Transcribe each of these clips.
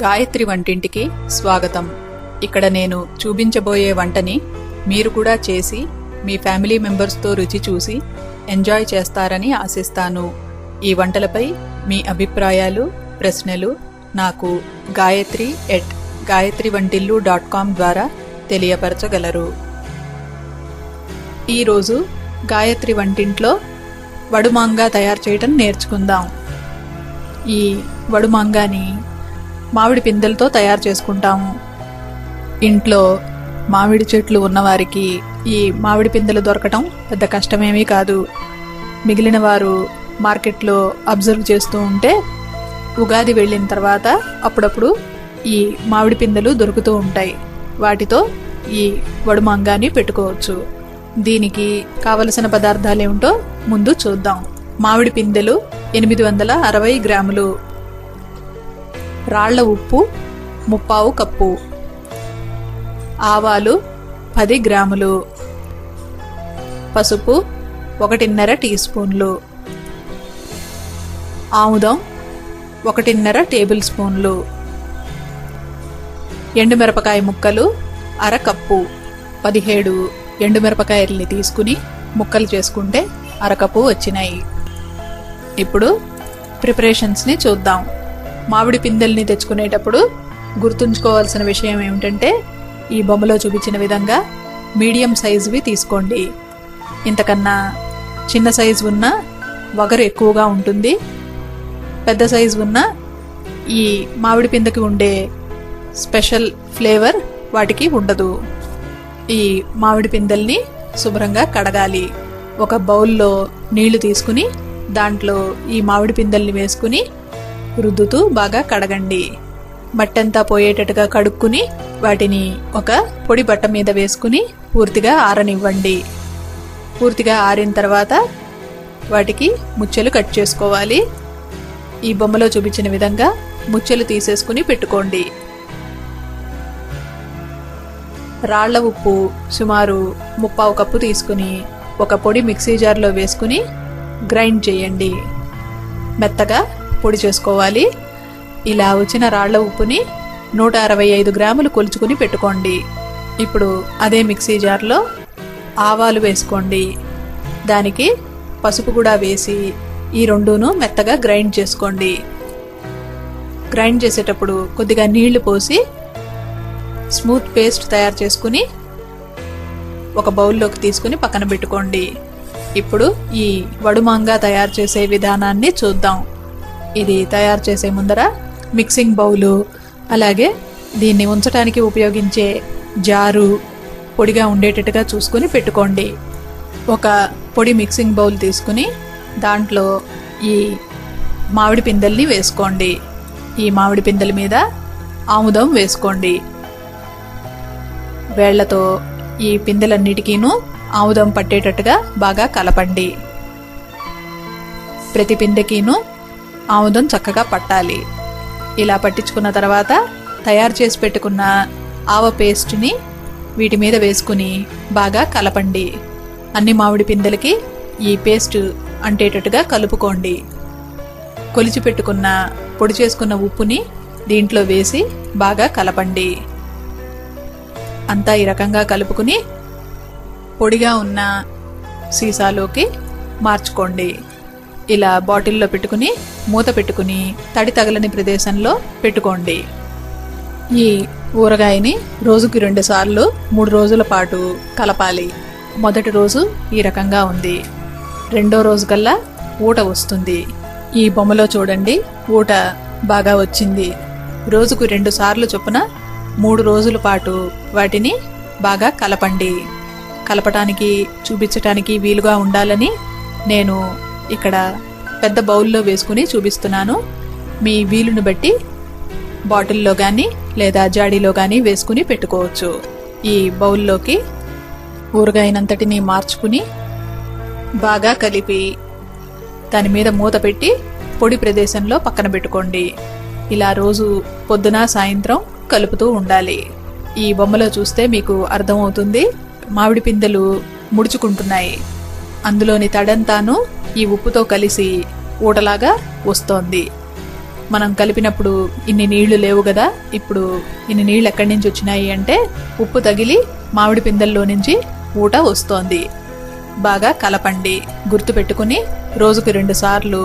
గాయత్రి వంటింటికి స్వాగతం. ఇక్కడ నేను చూపించబోయే వంటని మీరు కూడా చేసి మీ ఫ్యామిలీ మెంబర్స్తో రుచి చూసి ఎంజాయ్ చేస్తారని ఆశిస్తాను. ఈ వంటలపై మీ అభిప్రాయాలు, ప్రశ్నలు నాకు gayatri@gayatrivantillu.com ద్వారా తెలియపరచగలరు. ఈరోజు గాయత్రి వంటింట్లో వడుమాంగా తయారు చేయడం నేర్చుకుందాం. ఈ వడుమాంగాని మామిడి పిందెలతో తయారు చేసుకుంటాము. ఇంట్లో మామిడి చెట్లు ఉన్నవారికి ఈ మామిడి పిందెలు దొరకటం పెద్ద కష్టమేమీ కాదు. మిగిలిన వారు మార్కెట్లో అబ్జర్వ్ చేస్తూ ఉంటే ఉగాది వెళ్ళిన తర్వాత అప్పుడప్పుడు ఈ మామిడి పిందెలు దొరుకుతూ ఉంటాయి. వాటితో ఈ వడుమాంగాని పెట్టుకోవచ్చు. దీనికి కావలసిన పదార్థాలు ఏమిటో ముందు చూద్దాం. మామిడి పిందెలు 860 గ్రాములు, రాళ్ల ఉప్పు 3/4 కప్పు, ఆవాలు 10 గ్రాములు, పసుపు 1.5 టీ స్పూన్లు, ఆముదం 1.5 టేబుల్ స్పూన్లు, ఎండుమిరపకాయ ముక్కలు 1/2 కప్పు. 17 ఎండుమిరపకాయల్ని తీసుకుని ముక్కలు చేసుకుంటే 1/2 కప్పు వచ్చినాయి. ఇప్పుడు ప్రిపరేషన్స్ని చూద్దాం. మామిడి పిందెల్ని తెచ్చుకునేటప్పుడు గుర్తుంచుకోవాల్సిన విషయం ఏమిటంటే ఈ బొమ్మలో చూపించిన విధంగా మీడియం సైజువి తీసుకోండి. ఇంతకన్నా చిన్న సైజు ఉన్న వగరు ఎక్కువగా ఉంటుంది. పెద్ద సైజు ఉన్న ఈ మామిడి పిందెకి ఉండే స్పెషల్ ఫ్లేవర్ వాటికి ఉండదు. ఈ మామిడి పిందెల్ని శుభ్రంగా కడగాలి. ఒక బౌల్లో నీళ్లు తీసుకుని దాంట్లో ఈ మామిడి పిందెల్ని వేసుకుని రుద్దుతూ బాగా కడగండి. మట్టంతా పోయేటట్టుగా కడుక్కుని వాటిని ఒక పొడి బట్ట మీద వేసుకుని పూర్తిగా ఆరనివ్వండి. పూర్తిగా ఆరిన తర్వాత వాటికి ముచ్చెలు కట్ చేసుకోవాలి. ఈ బొమ్మలో చూపించిన విధంగా ముచ్చెలు తీసేసుకుని పెట్టుకోండి. రాళ్ల ఉప్పు సుమారు 3/4 కప్పు తీసుకుని ఒక పొడి మిక్సీ జార్లో వేసుకుని గ్రైండ్ చేయండి. మెత్తగా పొడి చేసుకోవాలి. ఇలా వచ్చిన రాళ్ల ఉప్పుని 165 గ్రాములు కొలుచుకుని పెట్టుకోండి. ఇప్పుడు అదే మిక్సీ జార్లో ఆవాలు వేసుకోండి. దానికి పసుపు కూడా వేసి ఈ రెండును మెత్తగా గ్రైండ్ చేసుకోండి. గ్రైండ్ చేసేటప్పుడు కొద్దిగా నీళ్లు పోసి స్మూత్ పేస్ట్ తయారు చేసుకుని ఒక బౌల్లోకి తీసుకుని పక్కన పెట్టుకోండి. ఇప్పుడు ఈ వడుమాంగా తయారు చేసే విధానాన్ని చూద్దాం. ఇది తయారు చేసే ముందర మిక్సింగ్ బౌలు, అలాగే దీన్ని ఉంచడానికి ఉపయోగించే జారు పొడిగా ఉండేటట్టుగా చూసుకుని పెట్టుకోండి. ఒక పొడి మిక్సింగ్ బౌల్ తీసుకుని దాంట్లో ఈ మామిడి పిందెల్ని వేసుకోండి. ఈ మామిడి పిందెల మీద ఆముదం వేసుకోండి. వేళ్లతో ఈ పిందెలన్నిటికీను ఆముదం పట్టేటట్టుగా బాగా కలపండి. ప్రతి పిందెకీను ఆముదం చక్కగా పట్టాలి. ఇలా పట్టించుకున్న తర్వాత తయారు చేసి పెట్టుకున్న ఆవ పేస్ట్ని వీటి మీద వేసుకుని బాగా కలపండి. అన్ని మామిడి పిందెలకి ఈ పేస్ట్ అంటేటట్టుగా కలుపుకోండి. కొలిచి పెట్టుకున్న పొడి చేసుకున్న ఉప్పుని దీంట్లో వేసి బాగా కలపండి. అంతా ఈ రకంగా కలుపుకుని పొడిగా ఉన్న సీసాలోకి మార్చుకోండి. ఇలా బాటిల్లో పెట్టుకుని మూత పెట్టుకుని తడి తగలని ప్రదేశంలో పెట్టుకోండి. ఈ ఊరగాయని రోజుకి 2 సార్లు 3 రోజుల పాటు కలపాలి. మొదటి రోజు ఈ రకంగా ఉంది. రెండో రోజు కల్లా ఊట వస్తుంది. ఈ బొమ్మలో చూడండి, ఊట బాగా వచ్చింది. రోజుకు 2 సార్లు చొప్పున 3 రోజుల పాటు వాటిని బాగా కలపండి. కలపటానికి చూపించటానికి వీలుగా ఉండాలని నేను ఇక్కడ పెద్ద బౌల్లో వేసుకుని చూపిస్తున్నాను. మీ వీలును బట్టి బాటిల్లో కానీ లేదా జాడీలో కానీ వేసుకుని పెట్టుకోవచ్చు. ఈ బౌల్లోకి ఊరగాయనంతటిని మార్చుకుని బాగా కలిపి దాని మీద మూత పెట్టి పొడి ప్రదేశంలో పక్కన పెట్టుకోండి. ఇలా రోజు పొద్దున సాయంత్రం కలుపుతూ ఉండాలి. ఈ బొమ్మలో చూస్తే మీకు అర్థమవుతుంది, మామిడి పిందెలు ముడుచుకుంటున్నాయి. అందులోని తడంతాను ఈ ఉప్పుతో కలిసి ఊటలాగా వస్తోంది. మనం కలిపినప్పుడు ఇన్ని నీళ్లు లేవు కదా, ఇప్పుడు ఇన్ని నీళ్లు ఎక్కడి నుంచి వచ్చినాయి అంటే ఉప్పు తగిలి మామిడి పిందెల్లో నుంచి ఊట వస్తోంది. బాగా కలపండి. గుర్తు పెట్టుకుని రోజుకు 2 సార్లు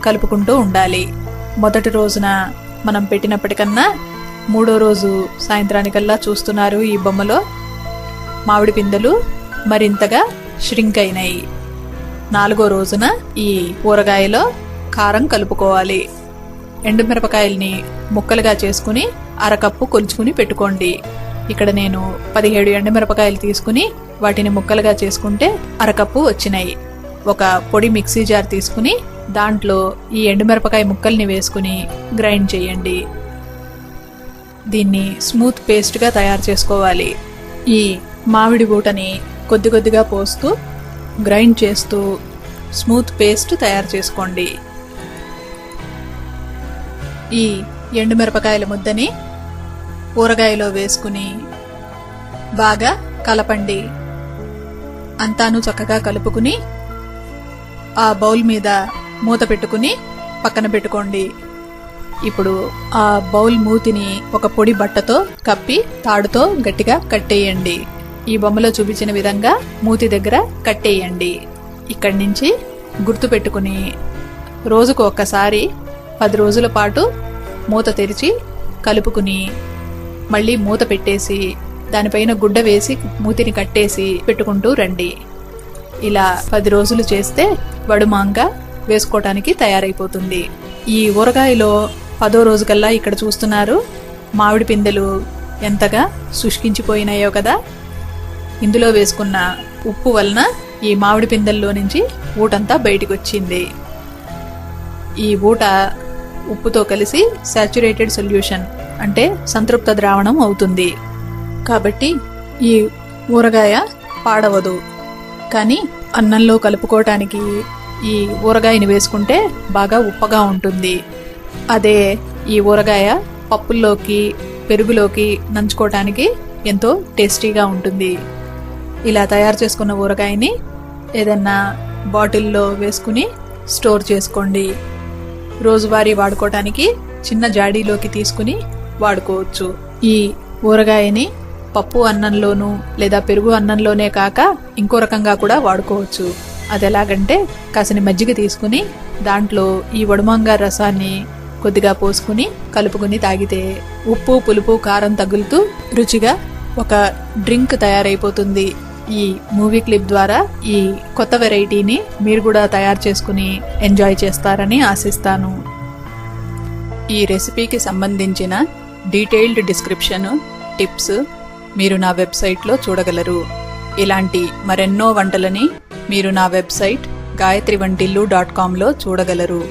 కలుపుకుంటూ ఉండాలి. మొదటి రోజున మనం పెట్టినప్పటికన్నా 3వ రోజు సాయంత్రానికల్లా చూస్తున్నారు ఈ బొమ్మలో మామిడి పిందెలు మరింతగా ష్రింక్ అయినాయి. 4వ రోజున ఈ ఊరగాయలో కారం కలుపుకోవాలి. ఎండుమిరపకాయల్ని ముక్కలుగా చేసుకుని అరకప్పు కొలుచుకుని పెట్టుకోండి. ఇక్కడ నేను 17 ఎండుమిరపకాయలు తీసుకుని వాటిని ముక్కలుగా చేసుకుంటే అరకప్పు వచ్చినాయి. ఒక పొడి మిక్సీ జార్ తీసుకుని దాంట్లో ఈ ఎండుమిరపకాయ ముక్కల్ని వేసుకుని గ్రైండ్ చేయండి. దీన్ని స్మూత్ పేస్ట్గా తయారు చేసుకోవాలి. ఈ మామిడి బూటని కొద్ది కొద్దిగా పోస్తూ గ్రైండ్ చేస్తూ స్మూత్ పేస్ట్ తయారు చేసుకోండి. ఈ ఎండుమిరపకాయల ముద్దని ఊరగాయలో వేసుకుని బాగా కలపండి. అంతాను చక్కగా కలుపుకుని ఆ బౌల్ మీద మూత పెట్టుకుని పక్కన పెట్టుకోండి. ఇప్పుడు ఆ బౌల్ మూతిని ఒక పొడి బట్టతో కప్పి తాడుతో గట్టిగా కట్టేయండి. ఈ బొమ్మలో చూపించిన విధంగా మూతి దగ్గర కట్టేయండి. ఇక్కడి నుంచి గుర్తు పెట్టుకుని రోజుకు ఒక్కసారి 10 రోజుల పాటు మూత తెరిచి కలుపుకుని మళ్ళీ మూత పెట్టేసి దానిపైన గుడ్డ వేసి మూతిని కట్టేసి పెట్టుకుంటూ రండి. ఇలా 10 రోజులు చేస్తే వడుమాంగా వేసుకోవటానికి తయారైపోతుంది. ఈ ఊరగాయలో 10వ రోజుకల్లా ఇక్కడ చూస్తున్నారు మామిడి పిందెలు ఎంతగా శుష్కించిపోయినాయో కదా. ఇందులో వేసుకున్న ఉప్పు వలన ఈ మామిడి పిందెల్లో నుంచి ఊటంతా బయటికి వచ్చింది. ఈ ఊట ఉప్పుతో కలిసి సాచురేటెడ్ సొల్యూషన్ అంటే సంతృప్త ద్రావణం అవుతుంది. కాబట్టి ఈ ఊరగాయ పాడవదు. కానీ అన్నంలో కలుపుకోవటానికి ఈ ఊరగాయని వేసుకుంటే బాగా ఉప్పగా ఉంటుంది. అదే ఈ ఊరగాయ పప్పుల్లోకి పెరుగులోకి నంచుకోవటానికి ఎంతో టేస్టీగా ఉంటుంది. ఇలా తయారు చేసుకున్న ఊరగాయని ఏదన్నా బాటిల్లో వేసుకుని స్టోర్ చేసుకోండి. రోజువారీ వాడుకోవటానికి చిన్న జాడీలోకి తీసుకుని వాడుకోవచ్చు. ఈ ఊరగాయని పప్పు అన్నంలోనూ లేదా పెరుగు అన్నంలోనే కాక ఇంకో రకంగా కూడా వాడుకోవచ్చు. అది ఎలాగంటే కాసిన మజ్జిగ తీసుకుని దాంట్లో ఈ వడుమంగా రసాన్ని కొద్దిగా పోసుకుని కలుపుకుని తాగితే ఉప్పు పులుపు కారం తగులుతూ రుచిగా ఒక డ్రింక్ తయారైపోతుంది. ఈ మూవీ క్లిప్ ద్వారా ఈ కొత్త వెరైటీని మీరు కూడా తయారు చేసుకుని ఎంజాయ్ చేస్తారని ఆశిస్తాను. ఈ రెసిపీకి సంబంధించిన డీటెయిల్డ్ డిస్క్రిప్షన్, టిప్స్ మీరు నా వెబ్సైట్లో చూడగలరు. ఇలాంటి మరెన్నో వంటలని మీరు నా వెబ్సైట్ gayatrivantillu.com లో చూడగలరు.